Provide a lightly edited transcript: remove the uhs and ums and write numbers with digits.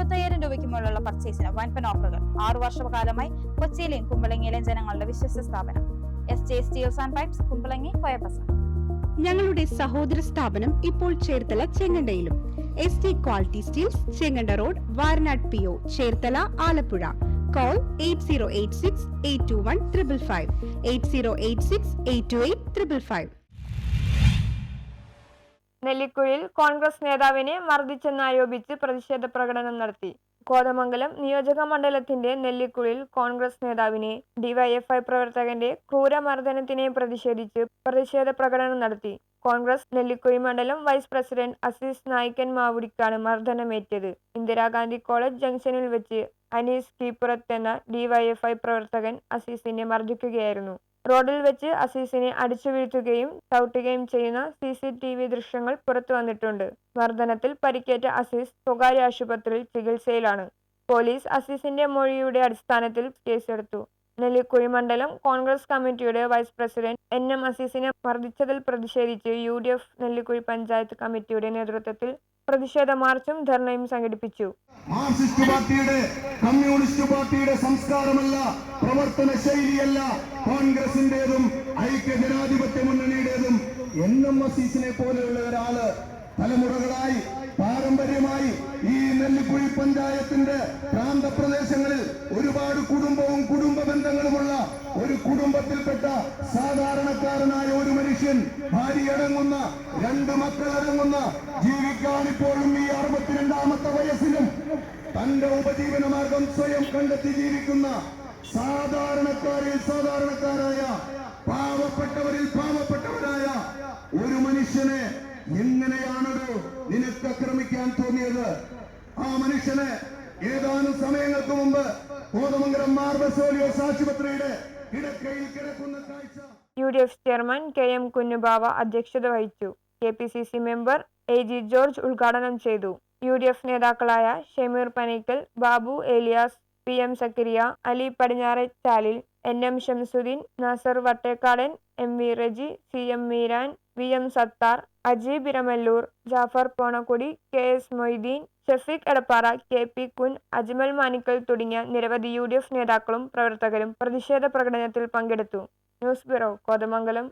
രൂപയ്ക്ക് മുകളിലുള്ള പർച്ചേസിന് വൻപൻ ഓഫറുകൾ. 6 വർഷകാലമായി കൊച്ചിയിലെയും കുമ്പളങ്ങിയിലെയും ജനങ്ങളുടെ വിശ്വസ്ത സ്ഥാപനം SJ steels and pipes, Kumbalangi, കോയപ്പസ. ഞങ്ങളുടെ സഹോദര സ്ഥാപനം ഇപ്പോൾ ചേർത്തല ചെങ്ങണ്ടയിലും. ST quality steels, Chenganda road, Varanad PO, Cherthala, Alappuzha. Call 8086-821-555, 8086-828-555. നെല്ലിക്കുഴിയിൽ കോൺഗ്രസ് നേതാവിനെ മർദ്ദിച്ചെന്നാരോപിച്ച് പ്രതിഷേധ പ്രകടനം നടത്തി. കോതമംഗലം നിയോജക മണ്ഡലത്തിന്റെ നെല്ലിക്കുഴിയിൽ കോൺഗ്രസ് നേതാവിനെ DYFI പ്രവർത്തകന്റെ ക്രൂരമർദ്ദനത്തിനെ പ്രതിഷേധിച്ച് പ്രതിഷേധ പ്രകടനം നടത്തി. കോൺഗ്രസ് നെല്ലിക്കുഴി മണ്ഡലം വൈസ് പ്രസിഡന്റ് അസീസ് നായിക്കൻ മാവുടിക്കാണ് മർദ്ദനമേറ്റത്. ഇന്ദിരാഗാന്ധി കോളേജ് ജംഗ്ഷനിൽ വെച്ച് അനീസ് കീപ്പുറത്ത് എന്ന DYFI പ്രവർത്തകൻ അസീസിനെ മർദ്ദിക്കുകയായിരുന്നു. റോഡിൽ വെച്ച് അസീസിനെ അടിച്ചു വീഴ്ത്തുകയും ചവിട്ടുകയും ചെയ്യുന്ന CCTV ദൃശ്യങ്ങൾ പുറത്തു വന്നിട്ടുണ്ട്. മർദ്ദനത്തിൽ പരിക്കേറ്റ അസീസ് സ്വകാര്യ ആശുപത്രിയിൽ ചികിത്സയിലാണ്. പോലീസ് അസീസിന്റെ മൊഴിയുടെ അടിസ്ഥാനത്തിൽ കേസെടുത്തു. നെല്ലിക്കുഴി മണ്ഡലം കോൺഗ്രസ് കമ്മിറ്റിയുടെ വൈസ് പ്രസിഡന്റ് NM അസീസിനെ മർദ്ദിച്ചതിൽ പ്രതിഷേധിച്ച് UDF നെല്ലിക്കുഴി പഞ്ചായത്ത് കമ്മിറ്റിയുടെ നേതൃത്വത്തിൽ പ്രതിഷേധ മാർച്ചും ധർണയും സംഘടിപ്പിച്ചു. മാർക്സിസ്റ്റ് പാർട്ടിയുടെ, കമ്മ്യൂണിസ്റ്റ് പാർട്ടിയുടെ സംസ്കാരമല്ല, പ്രവർത്തന ശൈലിയല്ല കോൺഗ്രസിന്റേതും ഐക്യ ജനാധിപത്യ മുന്നണിയുടേതും. NM അസീസിനെ പോലെയുള്ള ഒരാള് തലമുറകളായി പാരമ്പര്യമായി ഈ നെല്ലിക്കുഴി പഞ്ചായത്തിന്റെ പ്രാന്തപ്രദേശങ്ങളിൽ ഒരുപാട് കുടുംബവും കുടുംബ ബന്ധങ്ങളുമുള്ള ഒരു കുടുംബത്തിൽപ്പെട്ട സാധാരണക്കാരനായ ഒരു മനുഷ്യൻ, ഭാര്യയടങ്ങുന്ന 2 മക്കളടങ്ങുന്ന, ജീവിക്കാൻ ഇപ്പോഴും ഈ 62ാമത്തെ വയസ്സിലും തന്റെ ഉപജീവന മാർഗം സ്വയം കണ്ടെത്തി ജീവിക്കുന്ന സാധാരണക്കാരിൽ സാധാരണക്കാരായ, പാവപ്പെട്ടവരിൽ പാവപ്പെട്ടവരായ ഒരു മനുഷ്യനെ എങ്ങനെയാണോ നിനക്ക് ആക്രമിക്കാൻ തോന്നിയത്? ആ മനുഷ്യനെ ഏതാനും സമയങ്ങൾക്ക് മുമ്പ് കോതമംഗലം മാർ ബസേലിയോസ് ആശുപത്രിയുടെ കിടക്കയിൽ കിടക്കുന്ന കാഴ്ച. UDF ചെയർമാൻ KM കുഞ്ഞുബാവ അധ്യക്ഷത വഹിച്ചു. KPCC മെമ്പർ AG ജോർജ് ഉദ്ഘാടനം ചെയ്തു. UDF നേതാക്കളായ ഷമീർ പനീക്കൽ, ബാബു ഏലിയാസ്, PM സക്കരിയ, Ali Padinjarechalil, NM Shamsuddin, Nasar Vattekkadan, MV Reji, CM Meeran, VM Sattar, Ajeeb Iramallur, Jafar പോണക്കുടി, KS Moideen, Shafeeq Edappara, KP കുൻ, Ajmal Manikkal തുടങ്ങിയ നിരവധി UDF നേതാക്കളും പ്രവർത്തകരും പ്രതിഷേധ പ്രകടനത്തിൽ പങ്കെടുത്തു. News bureau, Kothamangalam.